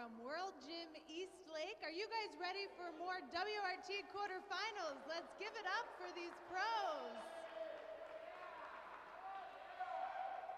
from World Gym East Lake. Are you guys ready for more WRT quarterfinals? Let's give it up for these pros.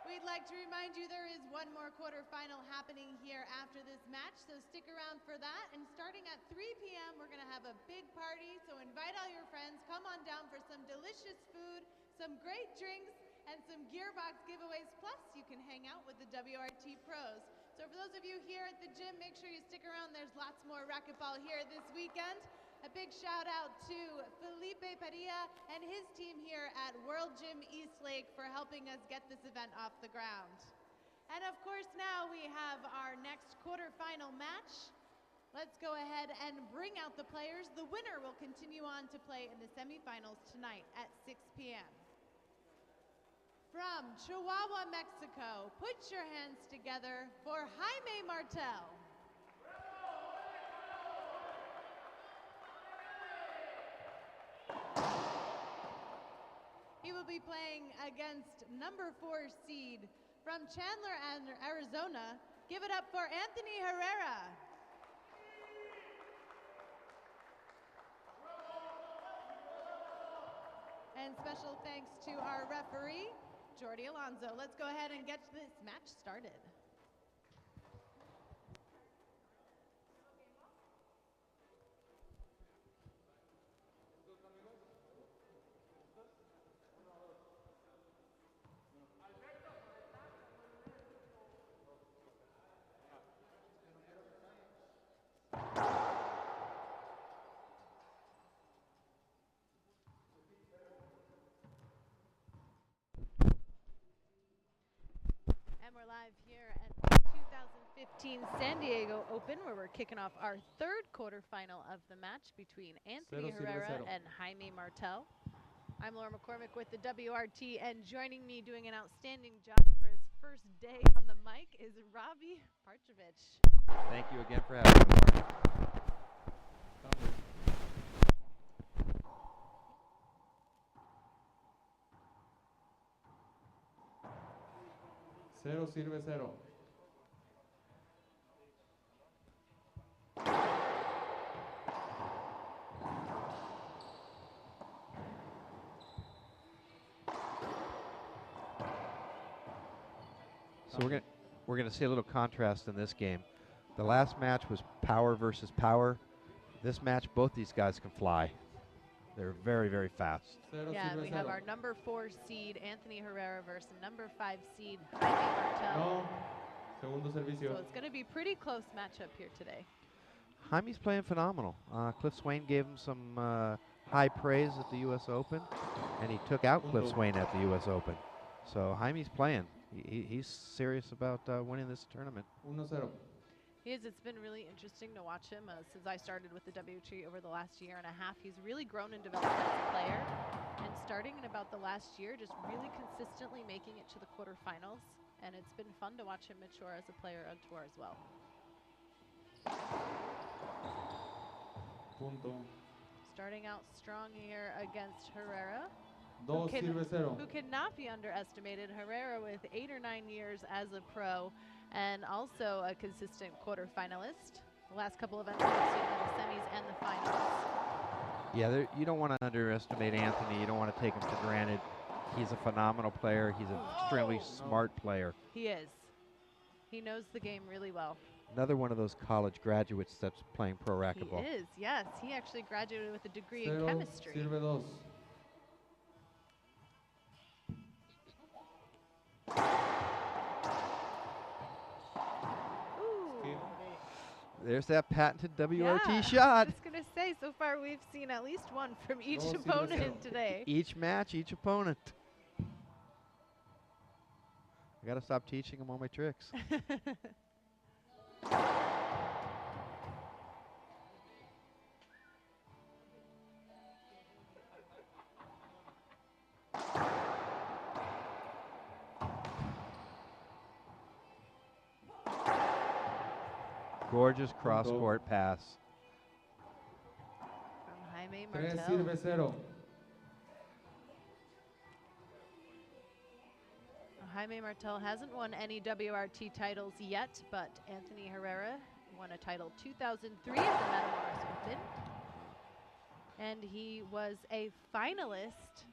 We'd like to remind you there is one more quarterfinal happening here after this match, so stick around for that. And starting at 3 p.m., we're gonna have a big party, so invite all your friends, come on down for some delicious food, some great drinks, and some gearbox giveaways, plus you can hang out with the WRT pros. So for those of you here at the gym, make sure you stick around. There's lots more racquetball here this weekend. A big shout out to Felipe Padilla and his team here at World Gym East Lake for helping us get this event off the ground. And of course now we have our next quarterfinal match. Let's go ahead and bring out the players. The winner will continue on to play in the semifinals tonight at 6 p.m. From Chihuahua, Mexico, put your hands together for Jaime Martell. He will be playing against number 4 seed from Chandler, Arizona. Give it up for Anthony Herrera. And special thanks to our referee, Jordi Alonso. Let's go ahead and get this match started. We're live here at the 2015 San Diego Open, where we're kicking off our third quarterfinal of the match between Anthony Herrera and Jaime Martell. I'm Laura McCormick with the WRT, and joining me doing an outstanding job for his first day on the mic is Robbie Parchovich. Thank you again for having me, Laura. 0 sirve 0. So we're gonna see a little contrast in this game. The last match was power versus power. This match, both these guys can fly. They're very, very fast. Yeah, we have our number 4 seed, Anthony Herrera, versus number 5 seed, Jaime Martell. Segundo servicio. So it's going to be pretty close matchup here today. Jaime's playing phenomenal. Cliff Swain gave him some high praise at the U.S. Open, and he took out Cliff Swain at the U.S. Open. So Jaime's playing. He's serious about winning this tournament. 1-0. It's been really interesting to watch him since I started with the WT over the last year and a half. He's really grown and developed as a player, and starting in about the last year, just really consistently making it to the quarterfinals, and it's been fun to watch him mature as a player on tour as well. Punto. Starting out strong here against Herrera, 2 sirve 0. who cannot be underestimated. Herrera with 8 or 9 years as a pro, and also a consistent quarterfinalist. The last couple of events we've seen in the semis and the finals. Yeah, you don't want to underestimate Anthony. You don't want to take him for granted. He's a phenomenal player. He's an extremely smart player. He is. He knows the game really well. Another one of those college graduates that's playing pro racquetball. He is, yes. He actually graduated with a degree in chemistry. Sirve 2. There's that patented WRT shot. I was going to say, so far we've seen at least one from each opponent today. Each match, each opponent. I got to stop teaching them all my tricks. Gorgeous cross-court pass. From Jaime 3 Martell. sirve 0. Jaime Martell hasn't won any WRT titles yet, but Anthony Herrera Won a title 2003 at the Metamoris Open. And he was a finalist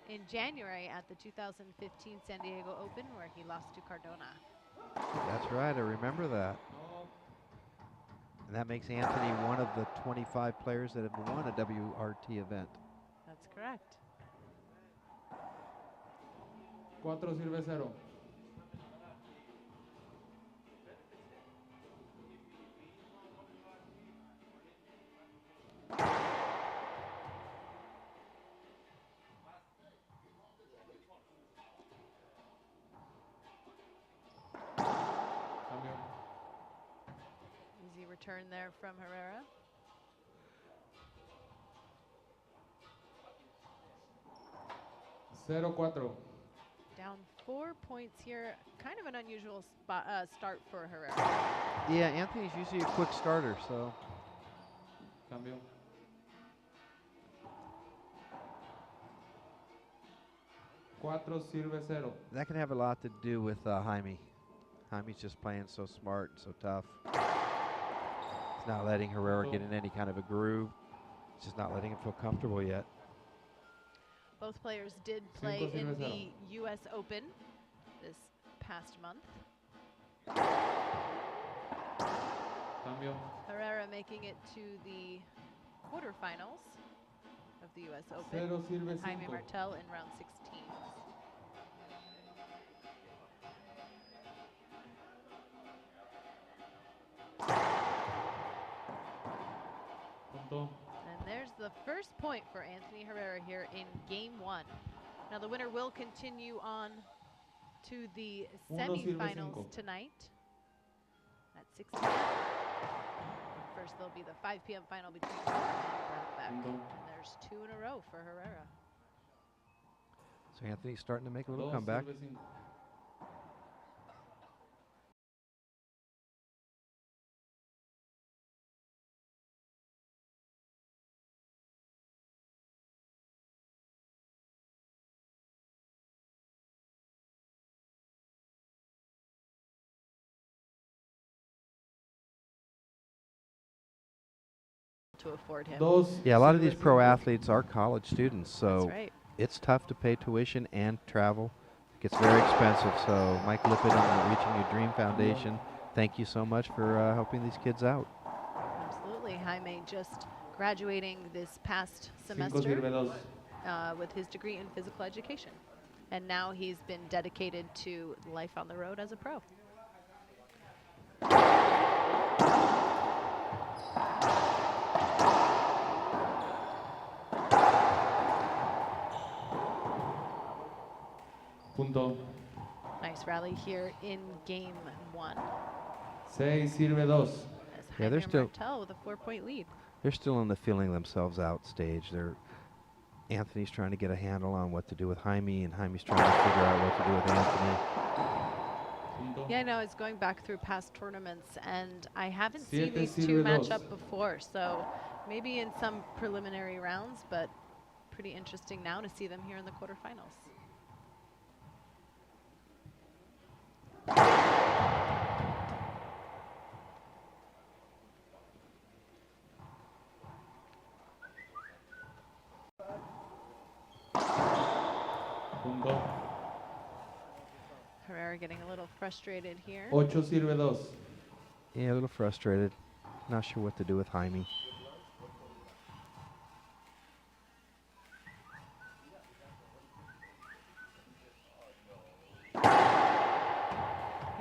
in January at the 2015 San Diego Open, where he lost to Cardona. That's right, I remember that. And that makes Anthony one of the 25 players that have won a WRT event. That's correct. 4-0. Cambio. Easy return there from Herrera. Cero, 4. Down 4 points here. Kind of an unusual start for Herrera. Yeah, Anthony's usually a quick starter, so. Cambio. 4-0. That can have a lot to do with Jaime. Jaime's just playing so smart and so tough. He's not letting Herrera get in any kind of a groove. He's just not letting him feel comfortable yet. Both players did play in the U.S. Open this past month. Cambio. Herrera making it to the quarterfinals of the U.S. Open. 0-5. Jaime Martell in round 16. Punto. And there's the first point for Anthony Herrera here in game 1. Now the winner will continue on to the semifinals tonight at 6 p.m. First there'll be the 5 p.m. final between Herrera and Bradbeck. And there's 2 in a row for Herrera. So Anthony's starting to make a little comeback. 2-5. To afford him. Yeah, a lot of these pro athletes are college students, so That's right. it's tough to pay tuition and travel. It gets very expensive. So Mike Lippitt and the Reaching Your Dream Foundation, thank you so much for helping these kids out. Absolutely. Jaime just graduating this past semester with his degree in physical education. And now he's been dedicated to life on the road as a pro. Punto. Nice rally here in game 1. 6-2. Yeah, they're still Martell with a 4-point lead. They're still in the feeling themselves out stage. Anthony's trying to get a handle on what to do with Jaime, and Jaime's trying to figure out what to do with Anthony. Punto. Yeah, no, it's going back through past tournaments, and I haven't seen these two match up before, so maybe in some preliminary rounds, but pretty interesting now to see them here in the quarterfinals. Punto. Herrera getting a little frustrated here. 8-2. Yeah, a little frustrated. Not sure what to do with Jaime.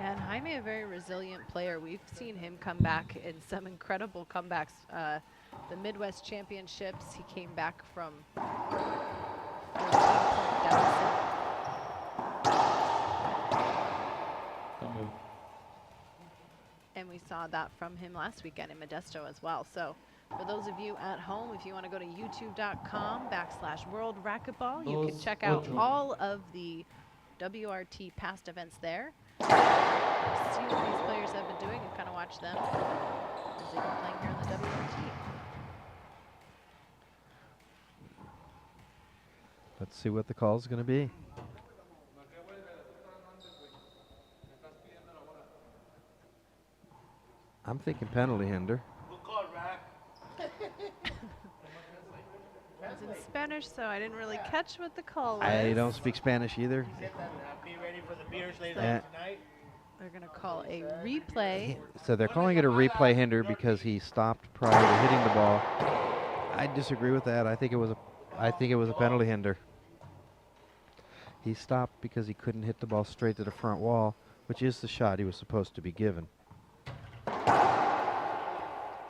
And Jaime, a very resilient player. We've seen him come back in some incredible comebacks. The Midwest Championships, he came back from 14-point deficit. Cambio. And we saw that from him last weekend in Modesto as well. So for those of you at home, if you want to go to youtube.com/World Racquetball, you can check out all of the WRT past events there. See what these players have been doing and kind of watch them as they've been playing here in the WRT. Let's see what the call is going to be. I'm thinking penalty hinder. It was in Spanish, so I didn't really catch what the call was. I don't speak Spanish either. Be ready for the beers later Uh, tonight. They're going to call a replay. So they're calling it a replay hinder because he stopped prior to hitting the ball. I disagree with that. I think it was a penalty hinder. He stopped because he couldn't hit the ball straight to the front wall, which is the shot he was supposed to be given.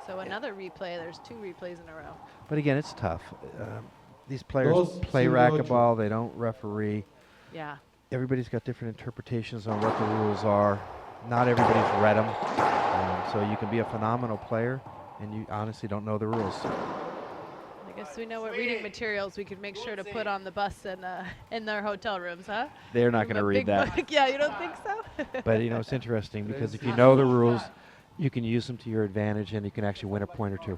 So another replay. There's 2 replays in a row. But again, it's tough. These players play racquetball. They don't referee. Yeah. Everybody's got different interpretations on what the rules are. Not everybody's read them. So you can be a phenomenal player, and you honestly don't know the rules. I guess we know what reading materials we could make sure to put on the bus and in their hotel rooms, huh? They're not going to read that. Book. Yeah, you don't think so? But, you know, it's interesting because if you know the rules, you can use them to your advantage, and you can actually win a point or 2.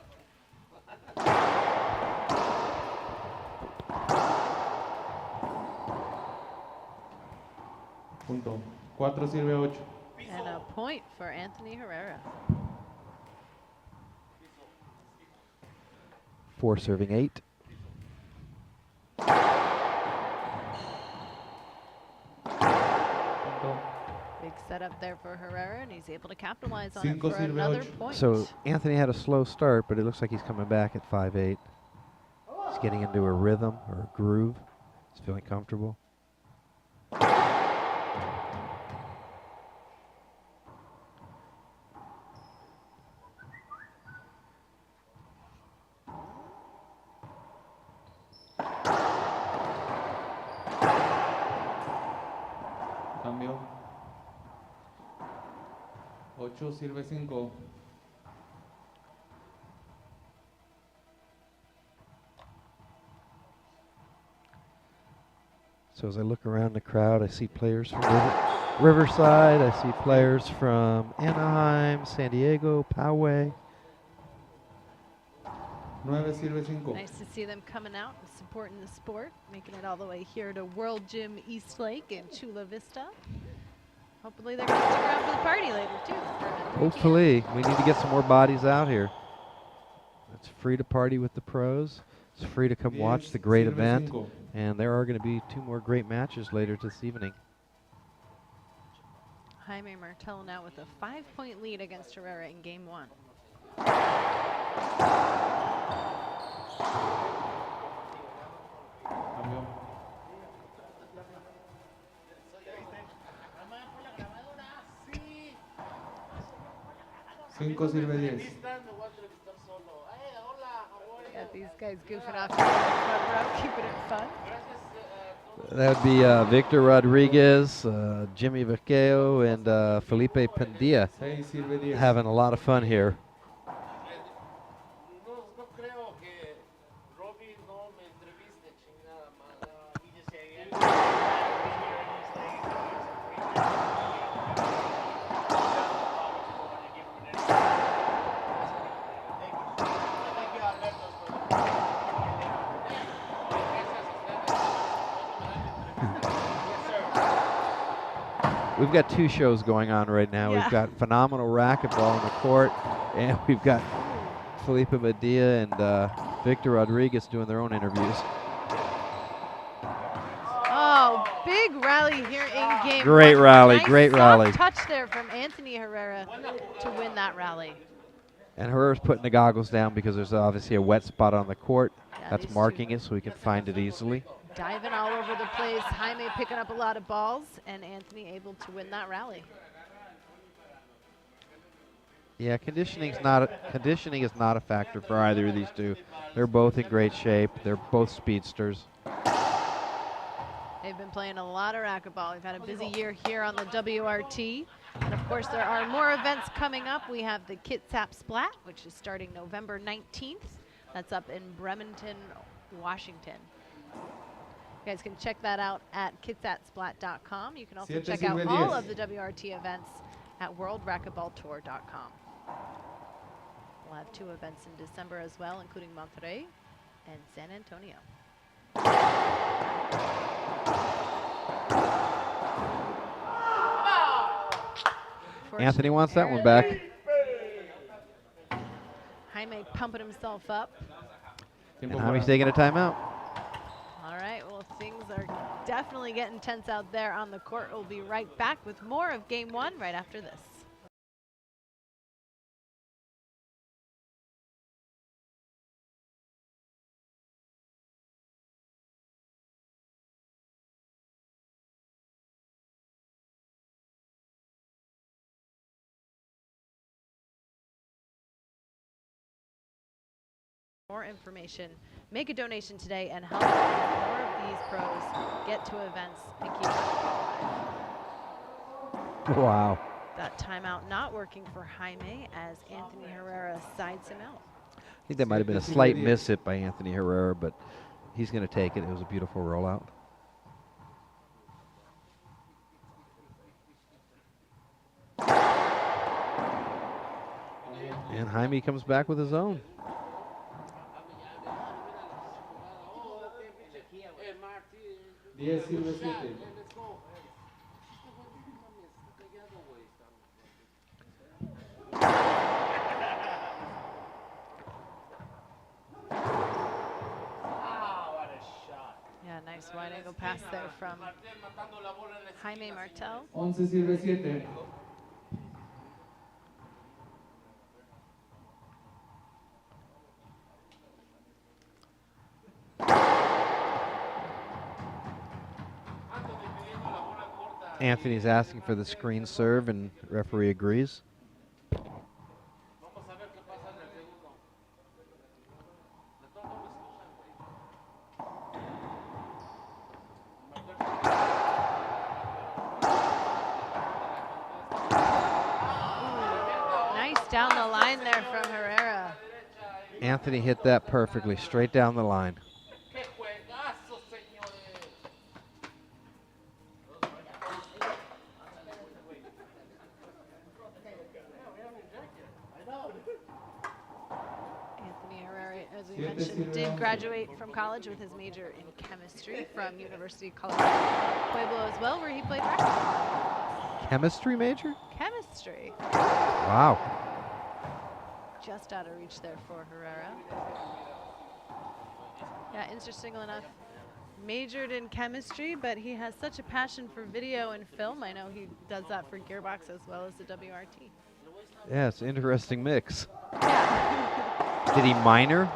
Punto. 4 sirve 8. And a point for Anthony Herrera. 4 serving 8. Punto. Big setup there for Herrera, and he's able to capitalize on it Cinco for sirve another ocho. point. So Anthony had a slow start, but it looks like he's coming back at 5-8. He's getting into a rhythm or a groove. He's feeling comfortable. Cambio. 8 sirve 5. So as I look around the crowd, I see players from Riverside. I see players from Anaheim, San Diego, Poway. 9 sirve 5. Nice to see them coming out and supporting the sport, making it all the way here to World Gym East Lake in Chula Vista. Hopefully they're going to stick around for the party later, too. Hopefully. We need to get some more bodies out here. It's free to party with the pros. It's free to come watch the great sirve event. 5. And there are going to be 2 more great matches later this evening. Jaime Martell now with a 5-point lead against Herrera in game 1. Cambio. 5 sirve 10. Got these guys goofing off in the front row, keeping it fun. That would be Victor Rodriguez, Jimmy Vaqueo, and Felipe Pandilla 6 sirve 10. having a lot of fun here. We've got 2 shows going on right now. Yeah. We've got phenomenal racquetball on the court, and we've got Felipe Medina and Victor Rodriguez doing their own interviews. Oh, big rally here in game Great 1. rally, Nice great soft rally. touch there from Anthony Herrera to win that rally. And Herrera's putting the goggles down because there's obviously a wet spot on the court. Yeah, That's these two marking it so he can find it easily. diving all over the place. Jaime picking up a lot of balls, and Anthony able to win that rally. Yeah, conditioning is not a factor for either of these 2. They're both in great shape. They're both speedsters. They've been playing a lot of racquetball. We've had a busy year here on the WRT. And of course, there are more events coming up. We have the Kitsap Splat, which is starting November 19th. That's up in Bremerton, Washington. You guys can check that out at kitsatsplat.com. You can also check out all of the WRT events at worldracketballtour.com. We'll have 2 events in December as well, including Monterrey and San Antonio. Anthony wants that one back. Jaime pumping himself up. Tiempo And Jaime's fuera. taking a timeout. All right, well, things are definitely getting tense out there on the court. We'll be right back with more of game one right after this. More information, make a donation today and help more of these pros get to events and keep them alive. Wow. That timeout not working for Jaime as Anthony Herrera sides him out. I think that might have been a slight miss hit by Anthony Herrera, but he's going to take it. It was a beautiful rollout. And Jaime comes back with his own. 10 sirve 7. Yeah, nice wide angle pass there from Jaime Martell. 11 sirve 7. Anthony's asking for the screen serve, and referee agrees. Nice down the line there from Herrera. Anthony hit that perfectly, straight down the line. Anthony Herrera, as we mentioned, did graduate from college with his major in chemistry from University of Colorado Pueblo as well, where he played racquetball. Chemistry major? Chemistry. Wow. Just out of reach there for Herrera. Yeah, interesting enough, majored in chemistry, but he has such a passion for video and film. I know he does that for Gearbox as well as the WRT. Yeah, it's an interesting mix. Yeah. Did he minor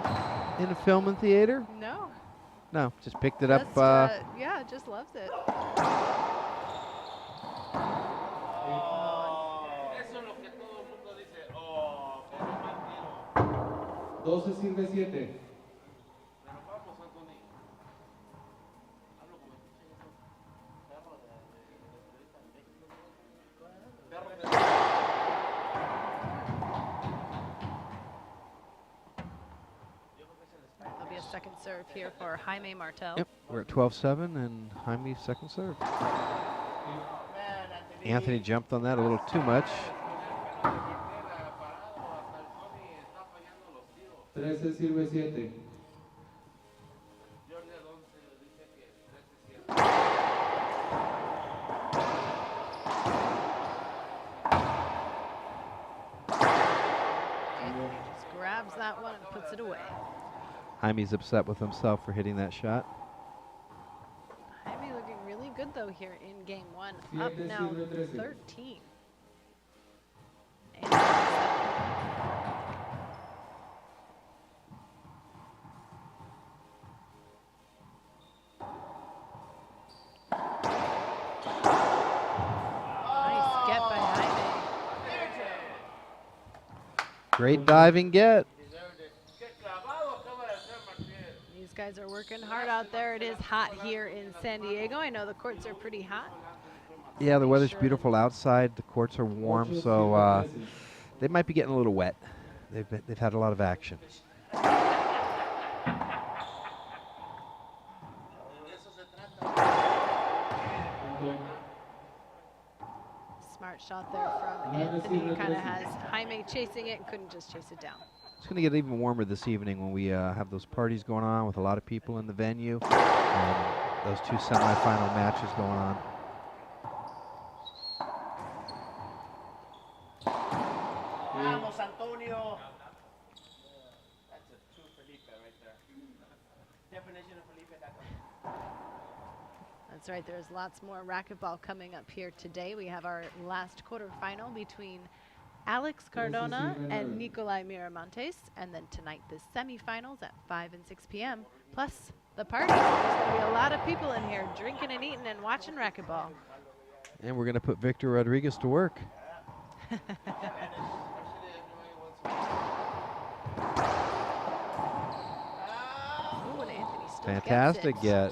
in film and theater? No. No, just picked it up. Just, yeah, just loves it. 12 sirve 7. There'll be a second serve here for Jaime Martell. Yep, we're at 12-7, and Jaime's second serve. Anthony jumped on that a little too much. 13 sirve 7. Just grabs that one and puts it away. Jaime's upset with himself for hitting that shot. Jaime looking really good though here in game one. Up now 13. And nice get by Jaime. Great diving get. These guys are working hard out there. It is hot here in San Diego. I know the courts are pretty hot. Yeah, the weather's beautiful outside. The courts are warm, so they might be getting a little wet. They've had a lot of action. Smart shot there from Anthony. Kind of has Jaime chasing it, couldn't just chase it down. It's going to get even warmer this evening when we have those parties going on with a lot of people in the venue. And those two semifinal matches going on. Vamos, Antonio. That's right, there's lots more racquetball coming up here today. We have our last quarterfinal between Alex Cardona and Nicolai Miramontes, and then tonight the semifinals at 5 and 6 p.m. Plus the party. There's going to be a lot of people in here drinking and eating and watching racquetball. And we're going to put Victor Rodriguez to work. Ooh, and Anthony still Fantastic gets it. get.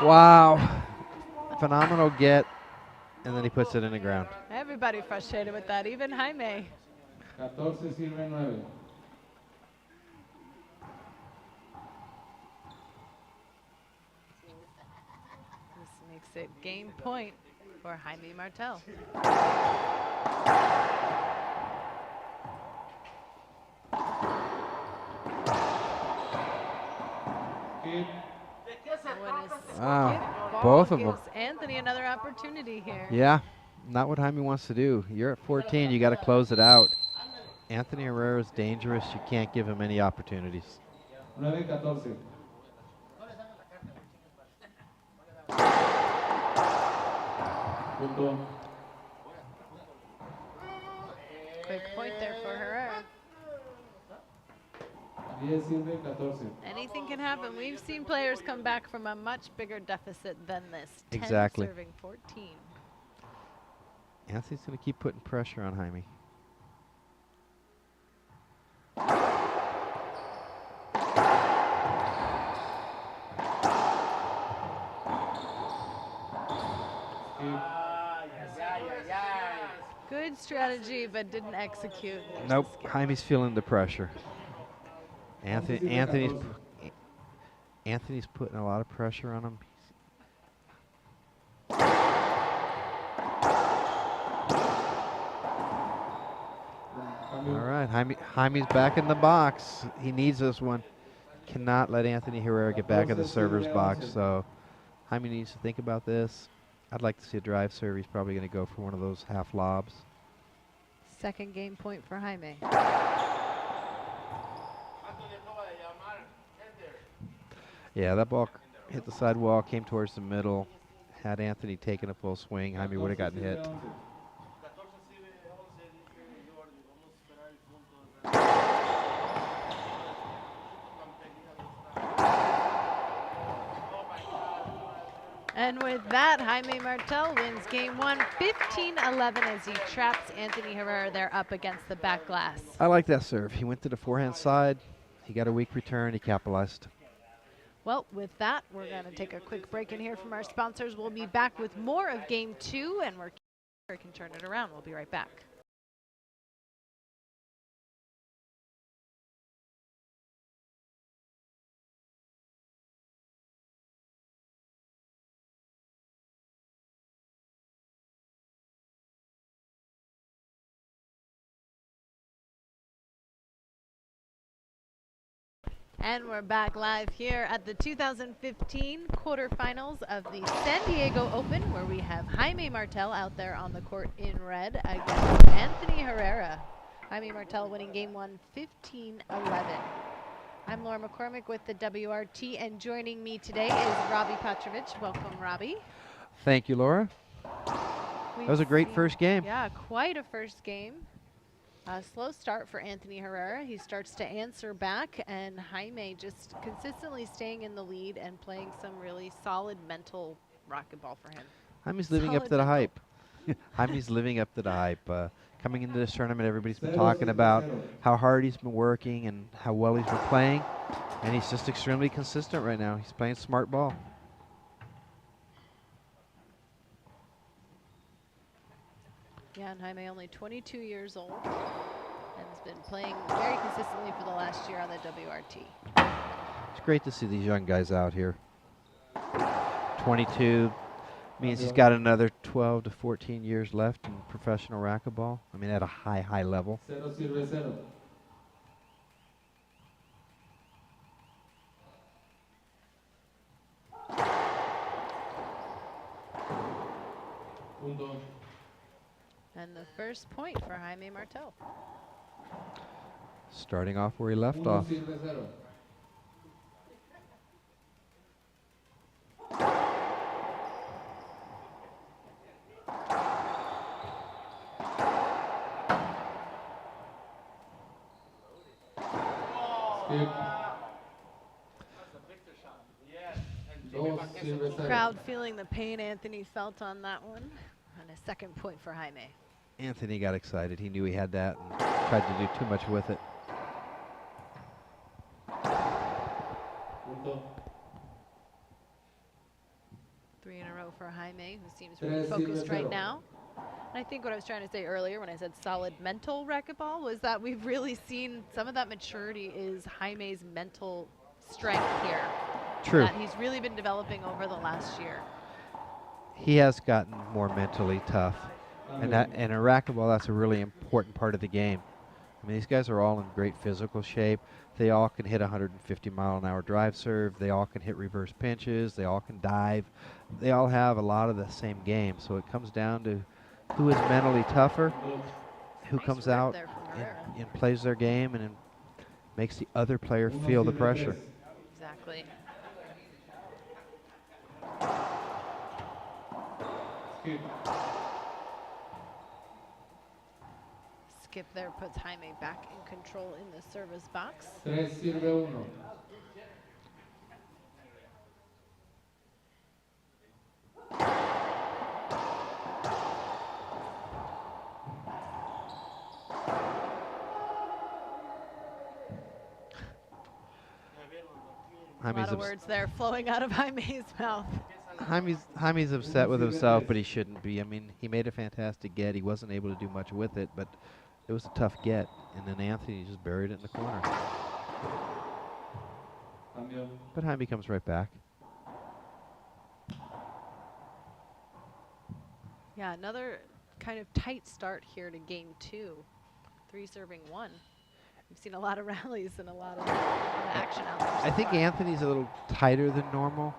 Wow. Phenomenal get. And then he puts it in the ground. Everybody frustrated with that, even Jaime. 14 sirve 9. This makes it game point for Jaime Martell. Keep. Both of them. Gives Anthony another opportunity here. Yeah, not what Jaime wants to do. You're at 14, you got to close it out. Anthony Herrera is dangerous. You can't give him any opportunities. 9-14. Punto. Quick point there for Herrera. 10 sirve 14. Anything can happen. We've seen players come back from a much bigger deficit than this. 10 Exactly. serving 14. Anthony's going to keep putting pressure on Jaime. Good strategy, but didn't execute. Nope, Jaime's feeling the pressure. Anthony's putting a lot of pressure on him. All right, Jaime's back in the box. He needs this one. Cannot let Anthony Herrera get back in the server's box, so Jaime needs to think about this. I'd like to see a drive serve. He's probably going to go for one of those half lobs. Second game point for Jaime. Yeah, that ball hit the sidewall, came towards the middle. Had Anthony taken a full swing, Jaime would have gotten hit. And with that, Jaime Martell wins game one, 15-11 as he traps Anthony Herrera there up against the back glass. I like that serve. He went to the forehand side. He got a weak return. He capitalized. Well, with that, we're going to take a quick break in here from our sponsors. We'll be back with more of game two, and we can turn it around. We'll be right back. And we're back live here at the 2015 quarterfinals of the San Diego Open, where we have Jaime Martell out there on the court in red against Anthony Herrera. Jaime Martell winning game one, 15-11. I'm Laura McCormick with the WRT, and joining me today is Robbie Petrovich. Welcome, Robbie. Thank you, Laura. That was a great first game. Yeah, quite a first game. A slow start for Anthony Herrera. He starts to answer back, and Jaime just consistently staying in the lead and playing some really solid mental racquetball for him. Jaime's living up to the hype. Jaime's living up to the hype. Coming into this tournament, everybody's been talking about how hard he's been working and how well he's been playing, and he's just extremely consistent right now. He's playing smart ball. Yeah, and Jaime only 22 years old and has been playing very consistently for the last year on the WRT. It's great to see these young guys out here. 22 means he's got another 12 to 14 years left in professional racquetball. I mean, at a high level. 0 sirve 0. Punto. And the first point for Jaime Martell. Starting off where he left 1 off. sirve 0. Skip. 2 sirve 0. Crowd feeling the pain Anthony felt on that one. And a second point for Jaime. Anthony got excited. He knew he had that and tried to do too much with it. Punto. 3 in a row for Jaime, who seems Tres really sirve focused right 0. now. And I think what I was trying to say earlier when I said solid mental racquetball was that we've really seen some of that maturity is Jaime's mental strength here. True. That he's really been developing over the last year. He has gotten more mentally tough. And in racquetball, that's a really important part of the game. I mean, these guys are all in great physical shape. They all can hit 150-mile-an-hour drive serve. They all can hit reverse pinches. They all can dive. They all have a lot of the same game. So it comes down to who is mentally tougher, who Nice comes work out there from Herrera. and plays their game and makes the other player feel the pressure. Exactly. Skip. Skip there puts Jaime back in control in the service box. 3 sirve 1. A lot of words there flowing out of Jaime's mouth. Jaime's upset with himself, but he shouldn't be. I mean, he made a fantastic get. He wasn't able to do much with it, but it was a tough get. And then Anthony just buried it in the corner. Cambio. But Jaime comes right back. Yeah, another kind of tight start here to game 2. 3 serving 1. We've seen a lot of rallies and a lot of action out there. I think Anthony's a little tighter than normal.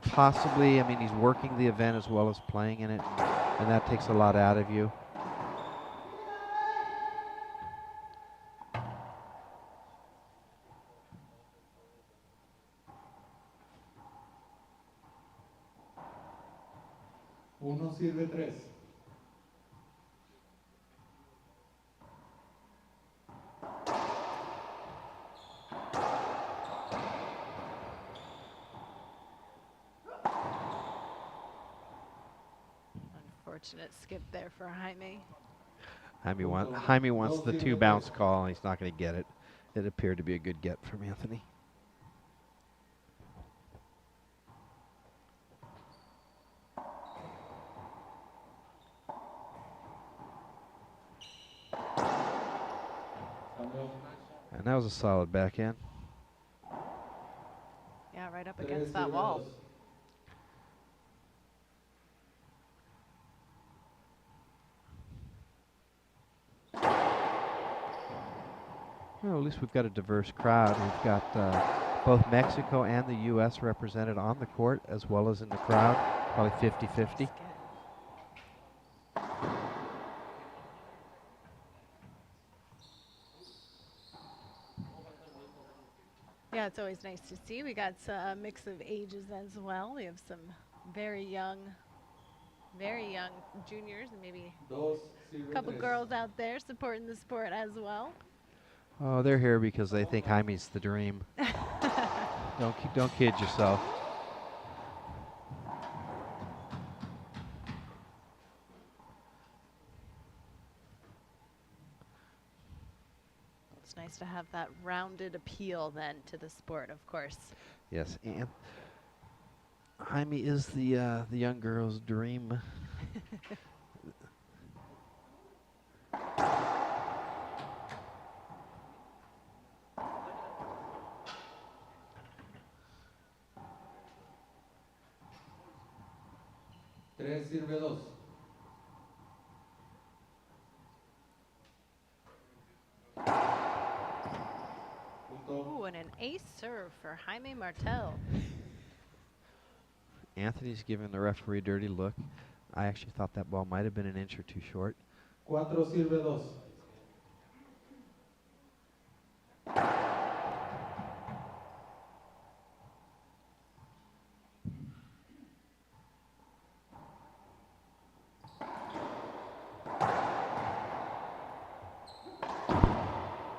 Possibly, I mean, he's working the event as well as playing in it, and that takes a lot out of you. Uno sirve 3. Unfortunate skip there for Jaime. Jaime wants the 2 bounce call, and he's not going to get it. It appeared to be a good get from Anthony. Cambio. And that was a solid backhand. Yeah, right up 3 against that sirve wall. 2. Well, at least we've got a diverse crowd. We've got both Mexico and the U.S. represented on the court as well as in the crowd, probably 50-50. Yeah, it's always nice to see. We got a mix of ages as well. We have some very young juniors and maybe 2 a sirve couple 3. girls out there supporting the sport as well. Oh, they're here because they think Jaime's the dream. Don't kid yourself. It's nice to have that rounded appeal then to the sport, of course. Yes, and Jaime is the young girl's dream. Tres sirve 2. Punto. Ooh, and an ace serve for Jaime Martell. Anthony's giving the referee a dirty look. I actually thought that ball might have been an inch or 2 short. 4 sirve 2.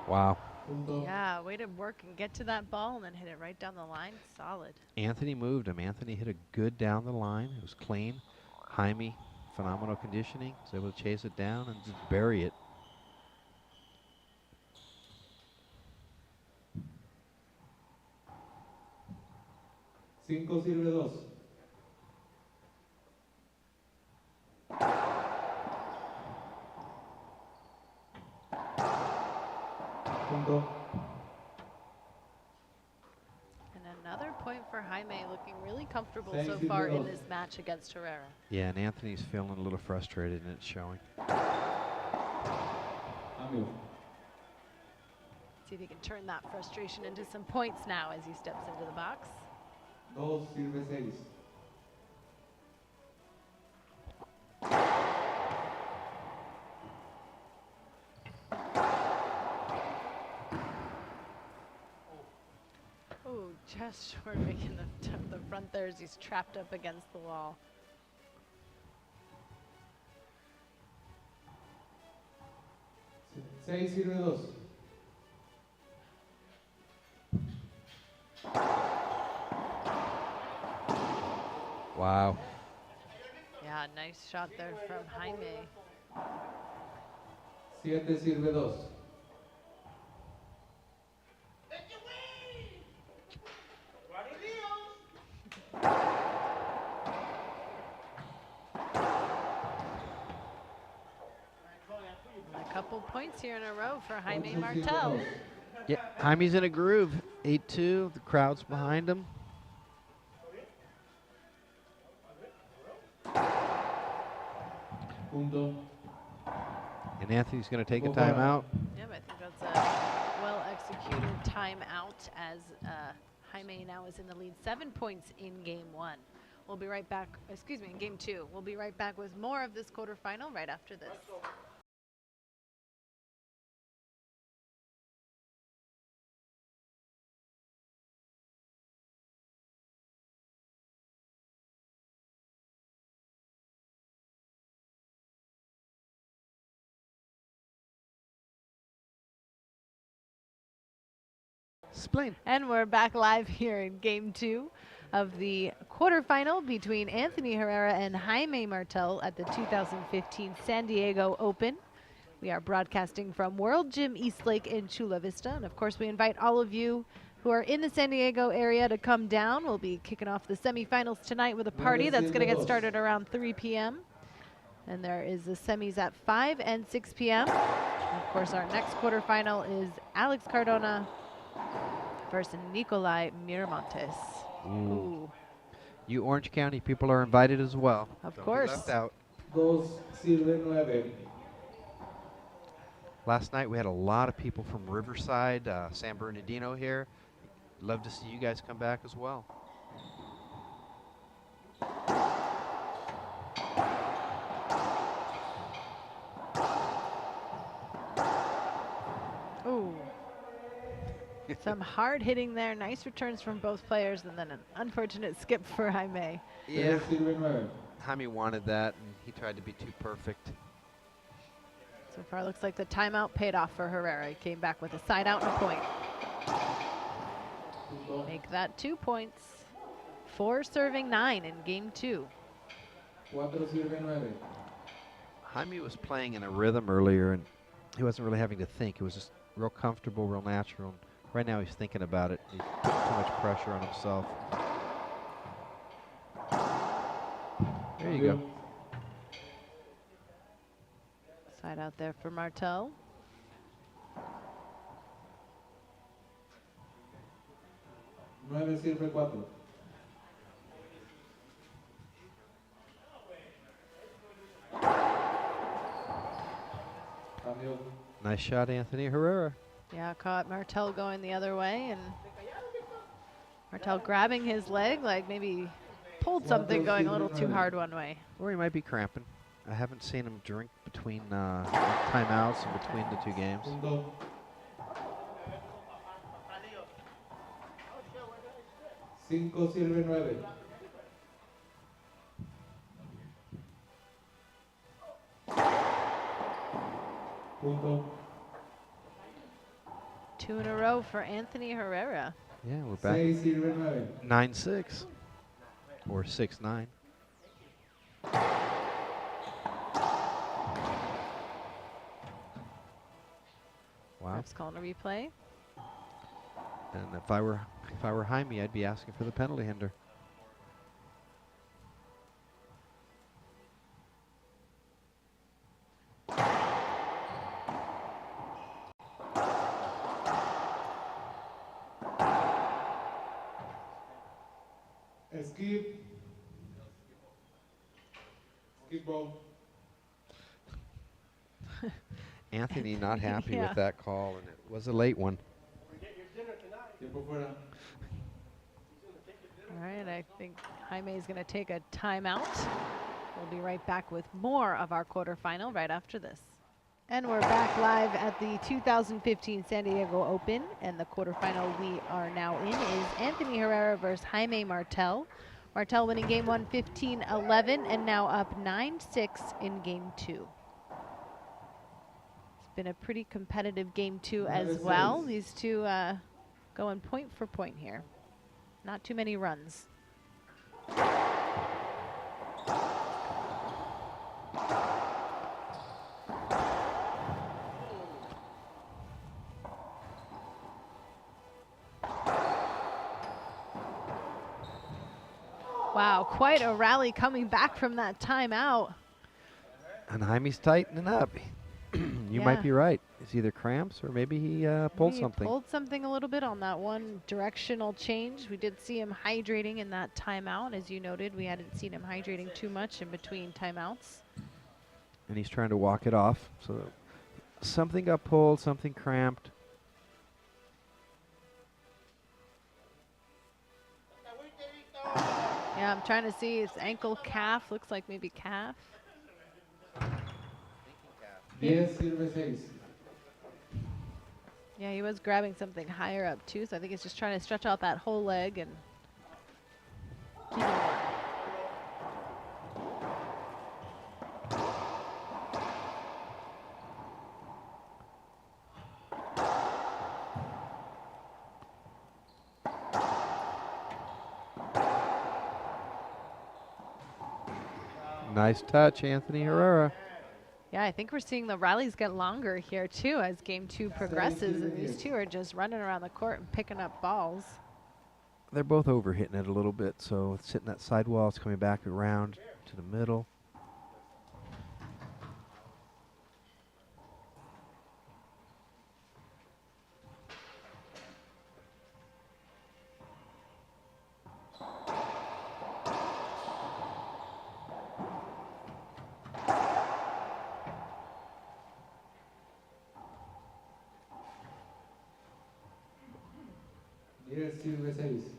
Wow. Punto. Yeah, way to work and get to that ball and then hit it right down the line. Solid. Anthony moved him. Anthony hit a good down the line. It was clean. Jaime, phenomenal conditioning. Was able to chase it down and just bury it. Cinco sirve dos. Punto. And another point for Jaime, looking really comfortable Thanks, so far in Diego. this match against Herrera. Yeah, and Anthony's feeling a little frustrated, and it's showing. Cambio. See if he can turn that frustration into some points now as he steps into the box. Dos sirve seis. Oh, just short making the front there as he's trapped up against the wall. Seis sirve dos. Wow. Yeah, nice shot there from Jaime. Siete sirve dos. A couple points here in a row for Jaime Ocho sirve Martell. dos. Yeah, Jaime's in a groove. 8-2. The crowd's behind him. Punto. And Anthony's going to take a Go for it. timeout. Yep, I think that's a well-executed timeout as Jaime now is in the lead. 7 points in game one. We'll be right back, excuse me, in game two. We'll be right back with more of this quarterfinal right after this. Explain. And we're back live here in game two of the quarterfinal between Anthony Herrera and Jaime Martell at the 2015 San Diego Open. We are broadcasting from World Gym Eastlake in Chula Vista. And of course, we invite all of you who are in the San Diego area to come down. We'll be kicking off the semifinals tonight with a party that's going to get started around 3 p.m. And there is the semis at 5 and 6 p.m. And of course, our next quarterfinal is Alex Cardona versus Nikolai Miramontes. Ooh. You Orange County people are invited as well. Of Don't be course. left out. Dos sirve nueve. Last night we had a lot of people from Riverside, San Bernardino here. Love to see you guys come back as well. Ooh. Some hard hitting there. Nice returns from both players, and then an unfortunate skip for Jaime. Yeah, Tres sirve nueve. Jaime wanted that, and he tried to be too perfect. So far, looks like the timeout paid off for Herrera. He came back with a side out and a point. Punto. Make that 2 points. 4 serving 9 in game two. Cuatro sirve nueve. Jaime was playing in a rhythm earlier, and he wasn't really having to think. It was just real comfortable, real natural. And right now he's thinking about it. He's putting too much pressure on himself. There you go. Side out there for Martell. Nueve sirve cuatro. Cambio. Nice shot, Anthony Herrera. Yeah, caught Martell going the other way, and Martell grabbing his leg, like maybe pulled something going a little too hard one way. Or he might be cramping. I haven't seen him drink between timeouts and between the two games. Punto. 5 sirve 9. Punto. 2 in a row for Anthony Herrera. Yeah, we're back 6 sirve 9. 9-6 or 6-9. Wow. Ref's calling a replay. And if I were Jaime, I'd be asking for the penalty hinder. Skip. Skip ball. Anthony not happy Yeah. with that call, and it was a late one. Tiempo fuera. All right, I think Jaime is going to take a timeout. We'll be right back with more of our quarterfinal right after this. And we're back live at the 2015 San Diego Open, and the quarterfinal we are now in is Anthony Herrera versus Jaime Martell. Martell winning game 1 15-11 and now up 9-6 in game 2. It's been a pretty competitive game 2 as well. These two going point for point here. Not too many runs. Wow, quite a rally coming back from that timeout. And Jaime's tightening up. You Yeah. might be right. It's either cramps or maybe he pulled Maybe he something. pulled something a little bit on that one directional change. We did see him hydrating in that timeout. As you noted, we hadn't seen him hydrating too much in between timeouts. And he's trying to walk it off. So something got pulled, something cramped. Yeah, I'm trying to see his ankle, calf. Looks like maybe calf. 10 sirve 6. Yeah, he was grabbing something higher up too, so I think he's just trying to stretch out that whole leg and keep it warm. Nice touch, Anthony Herrera. Yeah, I think we're seeing the rallies get longer here too as game 2 progresses, and these two are just running around the court and picking up balls. They're both over hitting it a little bit, so it's hitting that sidewall. It's coming back around to the middle. Sirve 6.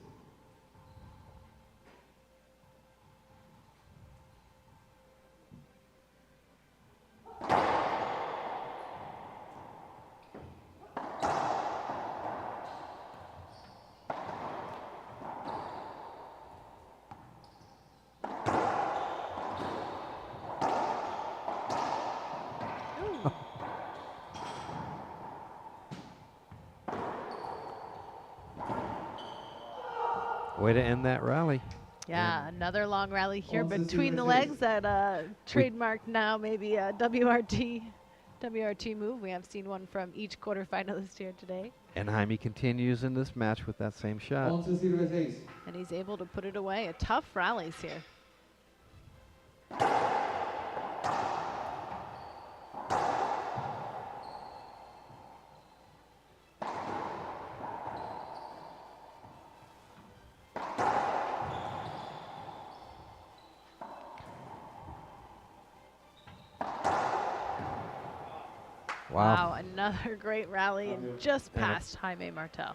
Way to end that rally. Yeah, another long rally here Also between the sirve legs. seis. That trademark now, maybe a WRT move. We have seen one from each quarterfinalist here today. And Jaime continues in this match with that same shot. 11 sirve 6. And he's able to put it away. A tough rallies here. Wow, another great rally and just past Jaime Martell.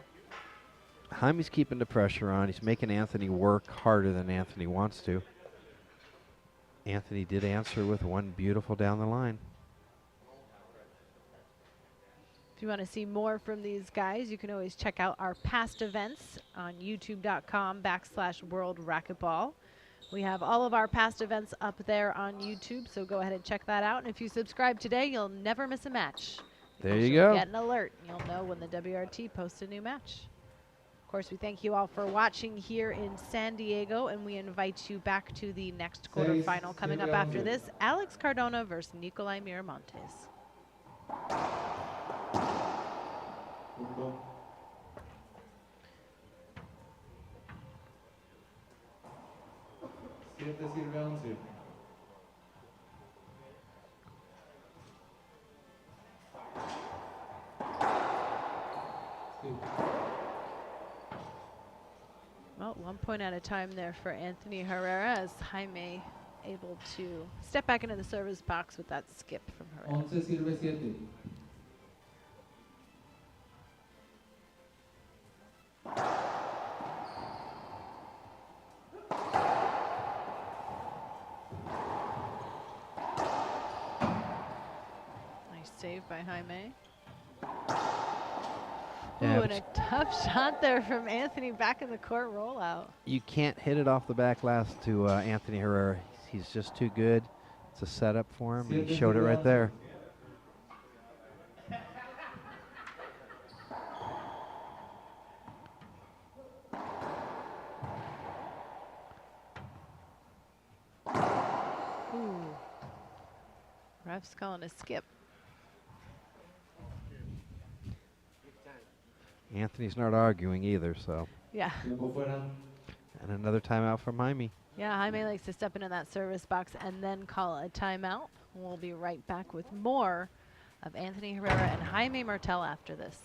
Jaime's keeping the pressure on. He's making Anthony work harder than Anthony wants to. Anthony did answer with one beautiful down the line. If you want to see more from these guys, you can always check out our past events on youtube.com/World Racquetball. We have all of our past events up there on YouTube, so go ahead and check that out. And if you subscribe today, you'll never miss a match. There you You'll go. get an alert. You'll know when the WRT posts a new match. Of course, we thank you all for watching here in San Diego, and we invite you back to the next quarterfinal coming up after this. Alex Cardona versus Nicolai Miramontes. 7 sirve 11. Well, 1 point at a time there for Anthony Herrera as Jaime able to step back into the service box with that skip from Herrera. 11 sirve 7. Nice save by Jaime. Yeah, Ooh, and a tough shot there from Anthony back in the court rollout. you can't hit it off the back last to Anthony Herrera. He's just too good. It's a setup for him. He showed it right there. Ooh. Ref's calling a skip. Anthony's not arguing either, so. Yeah. Tiempo fuera. And another timeout from Jaime. Yeah, Jaime likes to step into that service box and then call a timeout. We'll be right back with more of Anthony Herrera and Jaime Martell after this.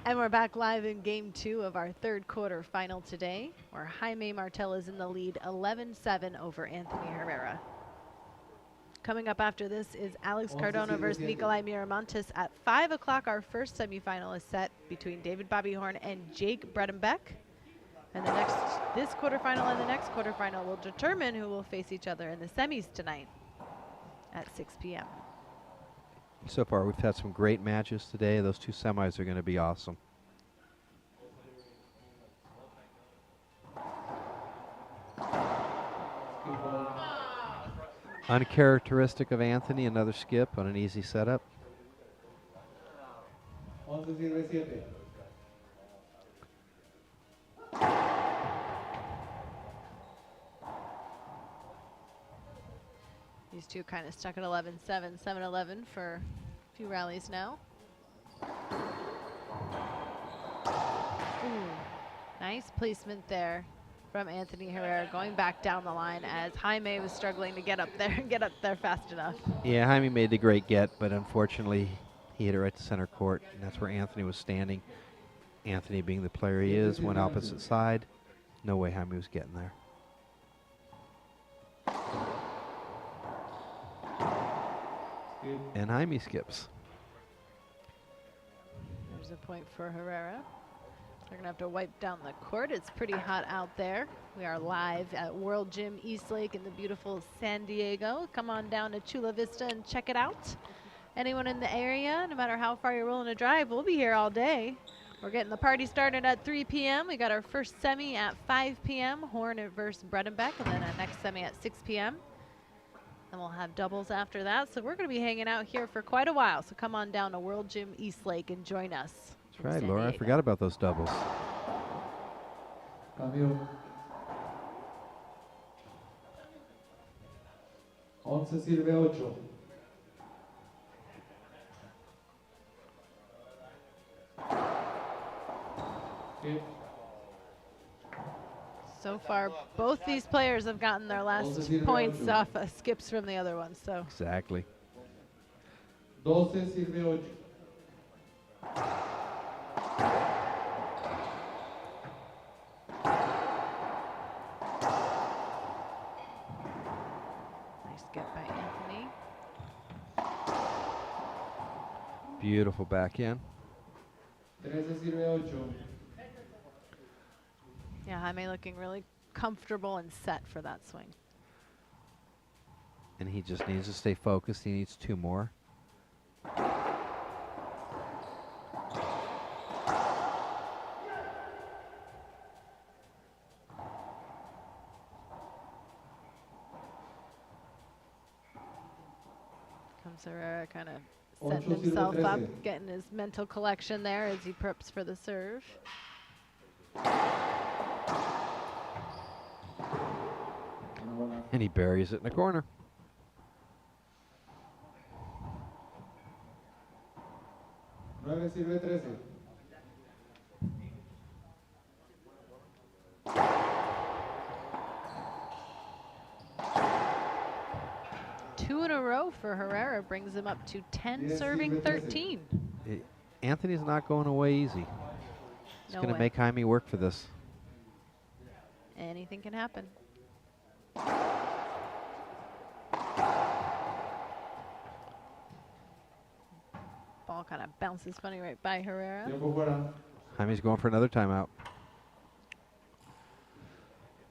And we're back live in game 2 of our third quarter final today, where Jaime Martell is in the lead 11-7 over Anthony Herrera. Coming up after this is Alex Cardona versus Nicolai Miramontes at 5 o'clock. Our first semifinal is set between David Bobby Horn and Jake Bredenbeck. And this quarterfinal and the next quarterfinal will determine who will face each other in the semis tonight at 6 p.m. So far, we've had some great matches today. Those two semis are going to be awesome. Uncharacteristic of Anthony, another skip on an easy setup. 11 sirve 7. These two kind of stuck at 11-7, 7-11 for a few rallies now. Ooh, nice placement there from Anthony Herrera, going back down the line as Jaime was struggling to get up there and get up there fast enough. Yeah, Jaime made the great get, but unfortunately, he hit it right to center court, and that's where Anthony was standing. Anthony, being the player he is, went opposite side. No way Jaime was getting there. And Jaime skips. There's a point for Herrera. They're gonna have to wipe down the court. It's pretty hot out there. We are live at World Gym Eastlake in the beautiful San Diego. Come on down to Chula Vista and check it out. Anyone in the area, no matter how far you're willing to drive, we'll be here all day. We're getting the party started at 3 p.m. We got our first semi at 5 p.m. Horn versus Bredenbeck, and then our next semi at 6 p.m. And we'll have doubles after that. So we're going to be hanging out here for quite a while. So come on down to World Gym Eastlake and join us. That's right, Laura. I forgot about those doubles. Cambio. 11 sirve 8. Skip. So far, both these players have gotten their last points off skips from the other one. So Exactly. 12 sirve 8. nice skip by Anthony Beautiful backhand. 13 sirve 8. Yeah, Jaime looking really comfortable and set for that swing. And he just needs to stay focused. He needs 2 more. Comes Herrera kind of setting himself up, getting his mental collection there as he preps for the serve. And he buries it in the corner. Nueve sirve 13. Two in a row for Herrera brings him up to 10 Yes, serving Steve, 13. Anthony's not going away easy. He's No going to way. make Jaime work for this. Anything can happen. Ball kind of bounces funny right by Herrera. Tiempo fuera. Jaime's going for another timeout.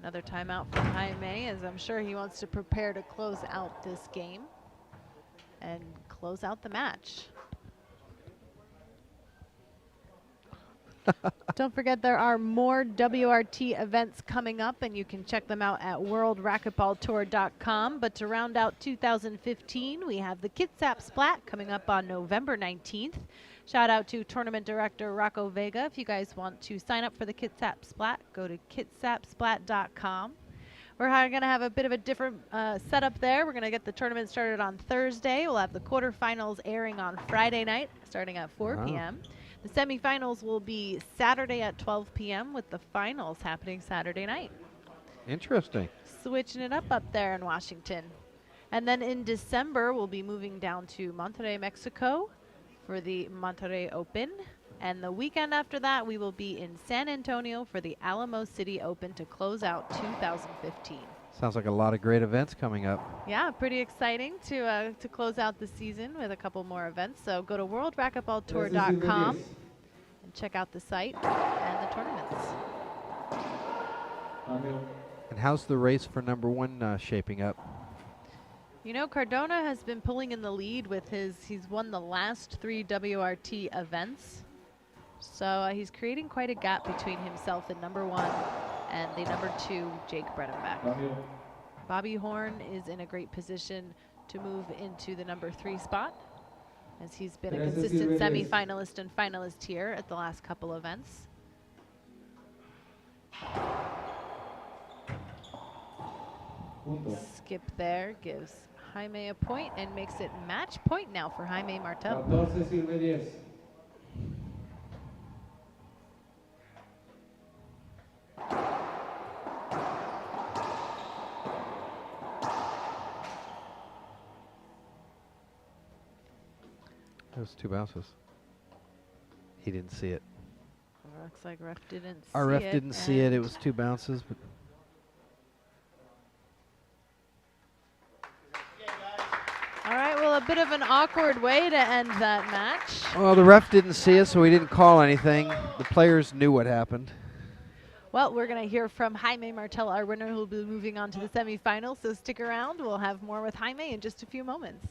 Another timeout for Jaime, as I'm sure he wants to prepare to close out this game and close out the match. Don't forget there are more WRT events coming up, and you can check them out at worldracketballtour.com. But to round out 2015, we have the Kitsap Splat coming up on November 19th. Shout out to tournament director Rocco Vega. If you guys want to sign up for the Kitsap Splat, go to kitsapsplat.com. We're going to have a bit of a different setup there. We're going to get the tournament started on Thursday. We'll have the quarterfinals airing on Friday night, starting at 4 p.m. The semifinals will be Saturday at 12 p.m. with the finals happening Saturday night. Interesting. Switching it up there in Washington. And then in December, we'll be moving down to Monterrey, Mexico for the Monterrey Open. And the weekend after that, we will be in San Antonio for the Alamo City Open to close out 2015. Sounds like a lot of great events coming up. Yeah, pretty exciting to close out the season with a couple more events. So go to worldracketballtour.com and check out the site and the tournaments. And how's the race for #1 shaping up? You know, Cardona has been pulling in the lead with he's won the last 3 WRT events. So he's creating quite a gap between himself and #1 and the #2, Jake Brettenbach. Bobby Horn is in a great position to move into the #3 spot, as he's been a consistent semi-finalist and finalist here at the last couple events. Skip there gives Jaime a point and makes it match point now for Jaime Martell. 14 sirve 10. It was 2 bounces. He didn't see it. Looks like ref didn't see it. Our ref didn't see it. It was 2 bounces. But all right, well, a bit of an awkward way to end that match. well, the ref didn't see it, so he didn't call anything. The players knew what happened. Well, we're going to hear from Jaime Martell, our winner, who will be moving on to the semifinals. So stick around. We'll have more with Jaime in just a few moments.